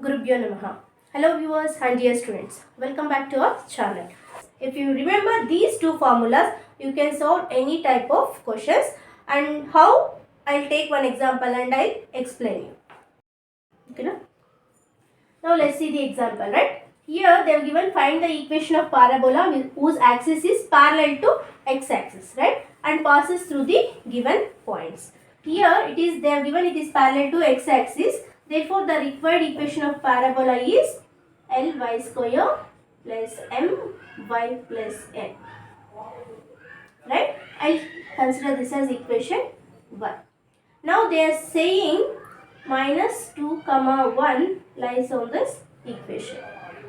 Gurubhyo Namaha. Hello viewers and dear students. Welcome back to our channel. If you remember these two formulas, you can solve any type of questions. And how? I'll take one example and I'll explain you. Okay, no? Now let's see the example, right? Here they have given find the equation of parabola whose axis is parallel to x-axis, right? And passes through the given points. Here it is, they have given it is parallel to x-axis. Therefore, the required equation of parabola is Ly square plus my plus n. Right? I'll consider this as equation 1. Now they are saying minus 2 comma 1 lies on this equation.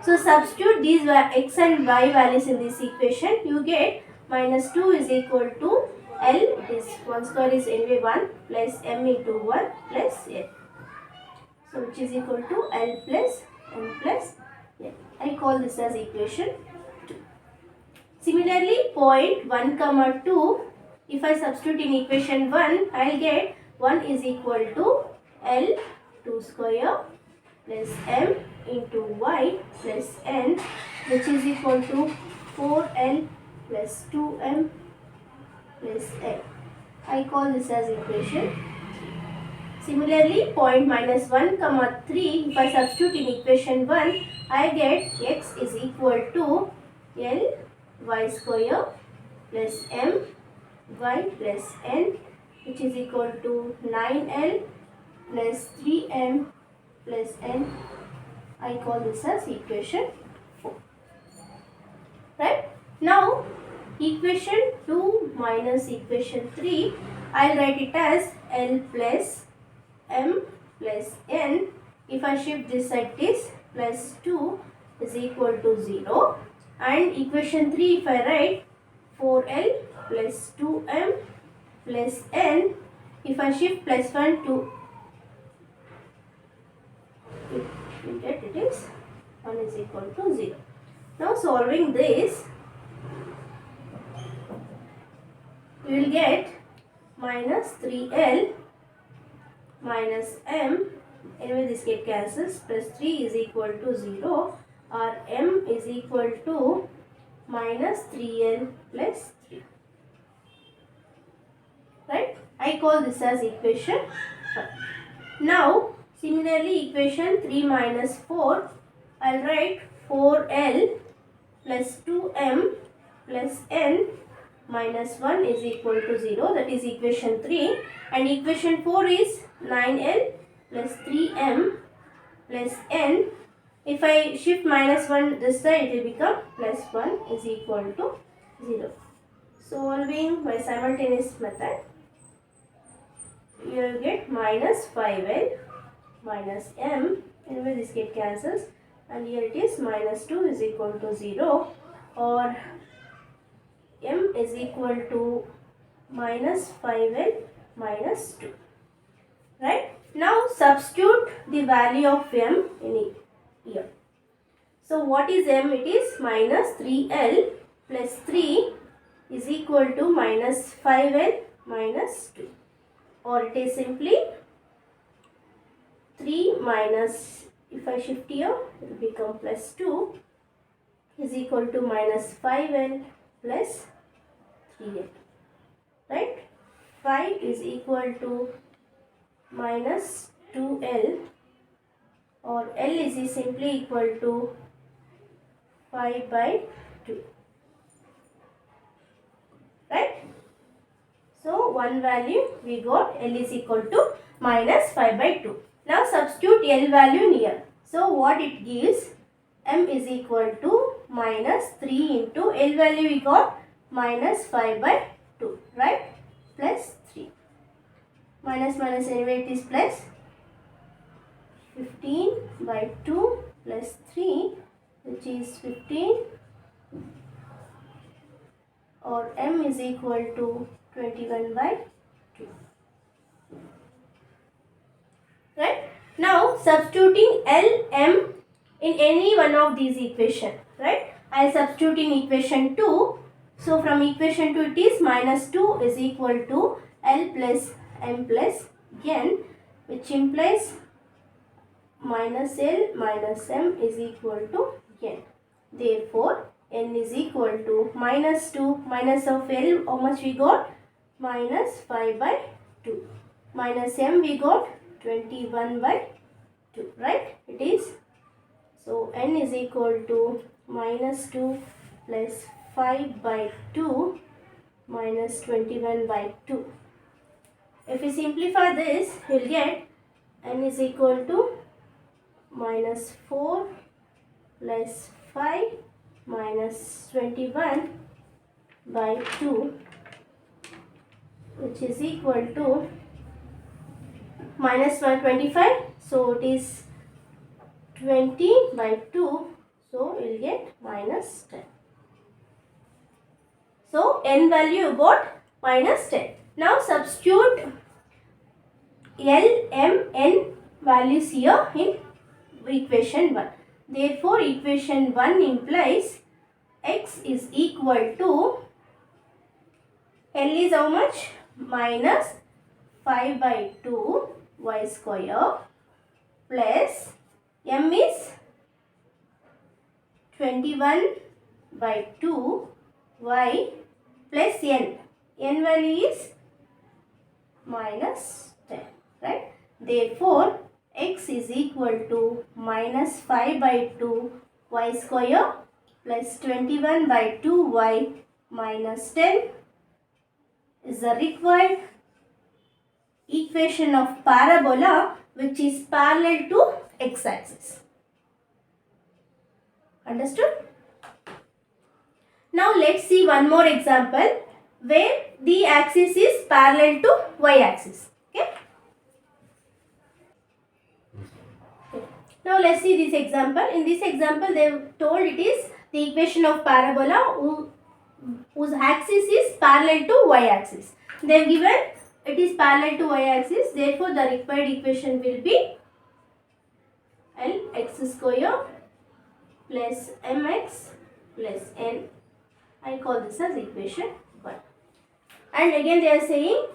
So substitute these x and y values in this equation. You get minus 2 is equal to L, this 1 square is anyway 1 plus m into 1 plus n. So which is equal to L plus m plus n. I call this as equation 2. Similarly, point 1 comma 2, if I substitute in equation 1, I will get 1 is equal to L 2 square plus m into y plus n, which is equal to 4L plus 2m plus n. I call this as equation 3. Similarly, point minus 1 comma 3, if I substitute in equation 1, I get x is equal to L y square plus m y plus n, which is equal to 9L plus 3m plus n. I call this as equation 4. Right? Now, equation 2 minus equation 3, I'll write it as L plus m plus n. If I shift this side, it is plus 2 is equal to 0. And equation 3, if I write 4L plus 2m plus n, if I shift plus 1 to you get it is 1 is equal to 0. Now solving this, you will get minus 3L minus m, anyway this get cancels, plus 3 is equal to 0, or m is equal to minus 3L plus 3. Right? I call this as equation 1. Now, similarly, equation 3 minus 4, I will write 4L plus 2m plus n minus 1 is equal to 0. That is equation 3. And equation 4 is 9L plus 3m plus n. If I shift minus 1 this side, it will become plus 1 is equal to 0. Solving by simultaneous method, you will get minus 5L minus m, anyway this get cancels, and here it is minus 2 is equal to 0, or m is equal to minus 5L minus 2. Right? Now substitute the value of m in here. So what is m? It is minus 3L plus 3 is equal to minus 5L minus 2. Or it is simply 3 minus, if I shift here, it will become plus 2 is equal to minus 5L plus 3L. Right? 5 is equal to minus 2L, or L is simply equal to 5 by 2. Right? So, one value we got L is equal to minus 5 by 2. Now, substitute L value here. So, what it gives? M is equal to minus 3 into L value we got minus 5 by 2. Right? Plus 3. Minus minus anyway it is plus 15 by 2 plus 3, which is 15, or m is equal to 21 by 2. Right? Now substituting L, m in any one of these equations. Right? I substitute in equation 2. So from equation 2 it is minus 2 is equal to L plus m plus n, which implies minus L minus M is equal to N. Therefore, N is equal to minus 2 minus of L, how much we got? Minus 5 by 2. Minus M we got 21 by 2, right? It is. So, N is equal to minus 2 plus 5 by 2 minus 21 by 2. If we simplify this, we will get N is equal to minus 4 plus 5 minus 21 by 2, which is equal to minus 125. So, it is 20 by 2. So, we will get minus 10. So, N value got minus 10. Now, substitute L, M, N values here in equation 1. Therefore, equation 1 implies x is equal to L is how much? Minus 5 by 2 y square plus M is 21 by 2 y plus N. N value is minus 10, right? Therefore, x is equal to minus 5 by 2 y square plus 21 by 2 y minus 10 is the required equation of parabola which is parallel to x-axis. Understood? Now let's see one more example where the axis is parallel to y-axis. Okay? Now let's see this example. In this example, they have told it is the equation of parabola whose axis is parallel to y-axis. They have given it is parallel to y-axis. Therefore, the required equation will be Lx square plus mx plus n. I call this as equation 1. And again they are saying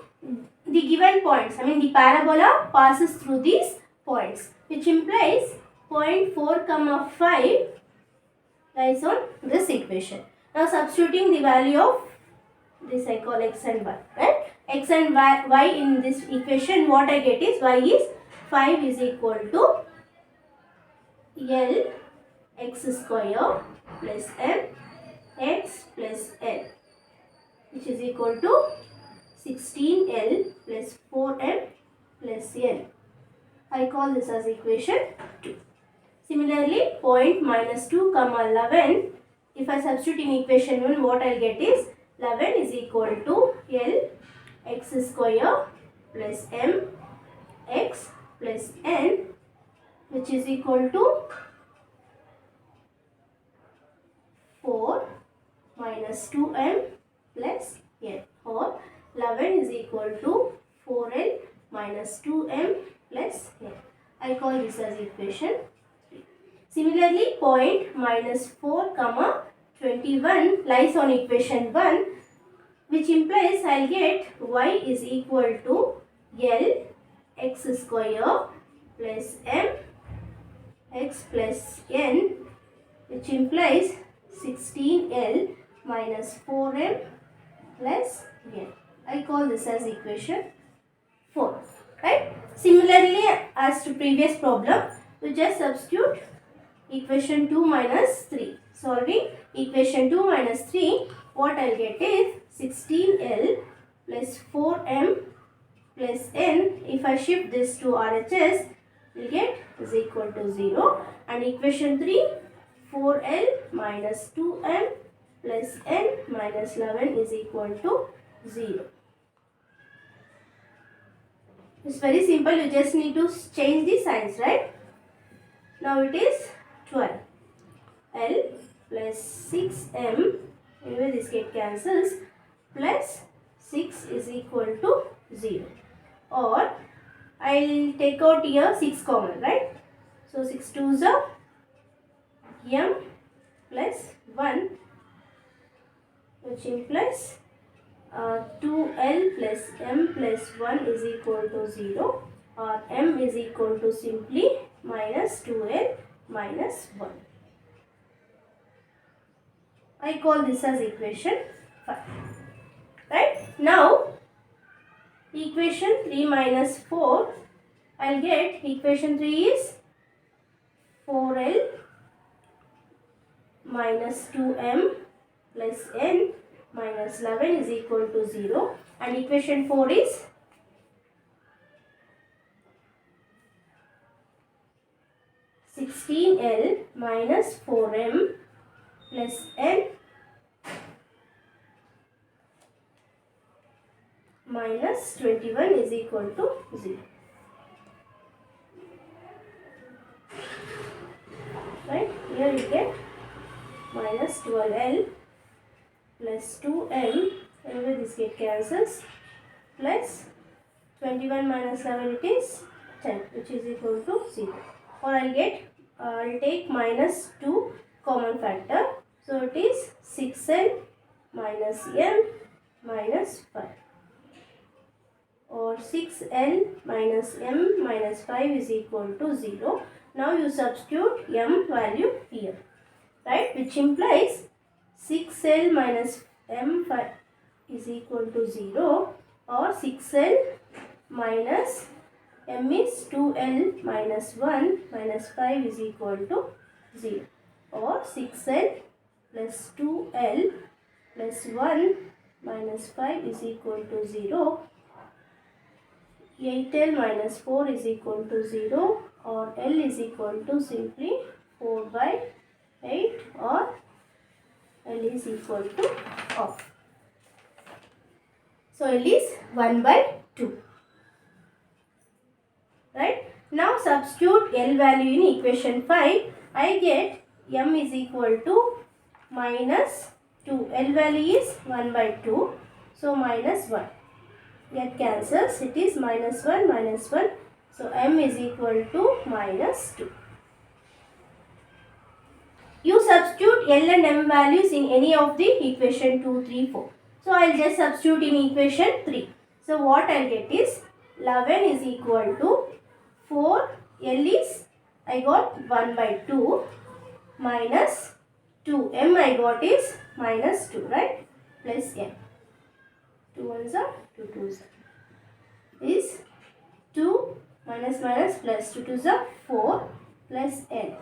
the given points, the parabola passes through these points, which implies point 4, 5 lies on this equation. Now substituting the value of this, I call x and y, right? X and y in this equation, what I get is y is 5 is equal to L x square plus m x plus n, which is equal to 16L plus 4m plus n. I call this as equation 2. Similarly, point minus 2, 11. If I substitute in equation 1, what I will get is 11 is equal to L x square plus m x plus n, which is equal to 4 minus 2m plus n, or 11 is equal to 4l minus 2m plus n. I call this as equation 3. Similarly, point minus 4, 21 lies on equation 1, which implies I will get y is equal to L x square plus m x plus n, which implies 16L minus 4m plus n. I call this as equation 4. Right? Similarly, as to previous problem, we just substitute equation 2 minus 3. Solving equation 2 minus 3, what I will get is 16L plus 4m plus n. If I shift this to RHS, we will get is equal to 0. And equation 3, 4L minus 2m plus n minus 11 is equal to 0. It's very simple. You just need to change the signs, right? Now it is 12. L plus 6m, anyway this get cancels, plus 6 is equal to 0. Or I will take out here 6 common, right? So 6 2s are m plus 1, which implies 2l plus m plus 1 is equal to 0, or m is equal to simply minus 2l minus 1. I call this as equation 5. Right? Now, equation 3 minus 4, I'll get equation 3 is 4l minus 2m plus n minus 11 is equal to 0, and equation 4 is 16l minus 4m plus n minus 21 is equal to 0. Right? Here you get minus 12l plus 2m, anyway this get cancels, plus 21 minus 11 it is 10, which is equal to 0. Or I'll take minus 2 common factor. So it is 6l minus m minus 5. Or 6l minus m minus 5 is equal to 0. Now you substitute m value here, right, which implies 6l minus m5 is equal to 0, or 6l minus m is 2l minus 1 minus 5 is equal to 0, or 6l plus 2l plus 1 minus 5 is equal to 0, 8l minus 4 is equal to 0, or L is equal to simply 4 by 8, or L is equal to off. So L is 1 by 2. Right? Now substitute L value in equation 5. I get M is equal to minus 2. L value is 1 by 2. So minus 1. Get cancels. It is minus 1 minus 1. So M is equal to minus 2. You substitute L and M values in any of the equation 2, 3, 4. So I will just substitute in equation 3. So what I will get is 11 is equal to 4. L is, I got 1 by 2 minus 2. M I got is minus 2, right? Plus M. 2 ones are 2 twos is 2 minus minus plus 2 twos are 4 plus N,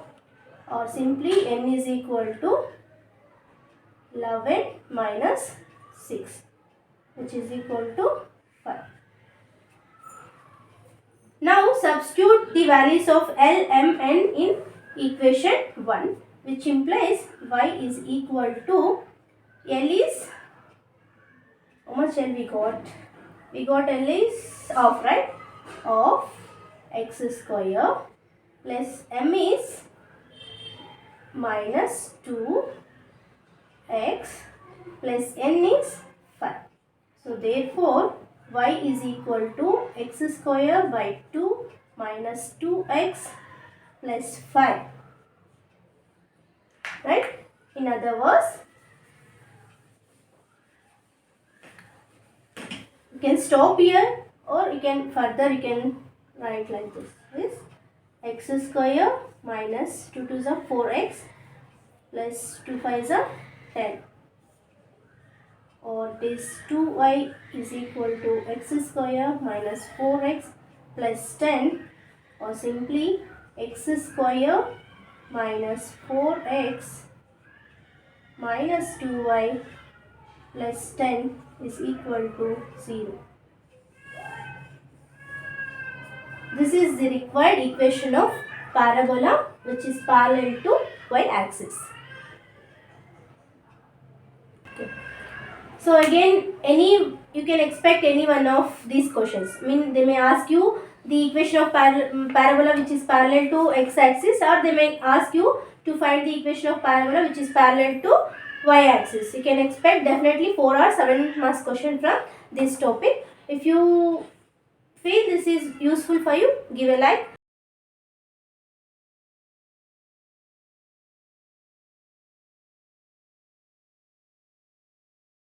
or simply N is equal to 11 minus 6, which is equal to 5. Now substitute the values of L, M, N in equation 1, which implies Y is equal to, L is, how much L we got? We got L is of, right? Of x square plus M is minus 2x plus N is 5. So therefore Y is equal to x square by 2 minus 2x plus 5. Right? In other words, you can stop here, or you can write like this. This x square minus 2 2s are 4x plus 2 5s are 10. Or this 2y is equal to x square minus 4x plus 10, or simply x square minus 4x minus 2y plus 10 is equal to 0. This is the required equation of parabola which is parallel to y-axis. Okay. So again, you can expect any one of these questions. I mean, they may ask you the equation of parabola which is parallel to x-axis, or they may ask you to find the equation of parabola which is parallel to y-axis. You can expect definitely 4 or 7 marks question from this topic. If you feel this is useful for you, give a like.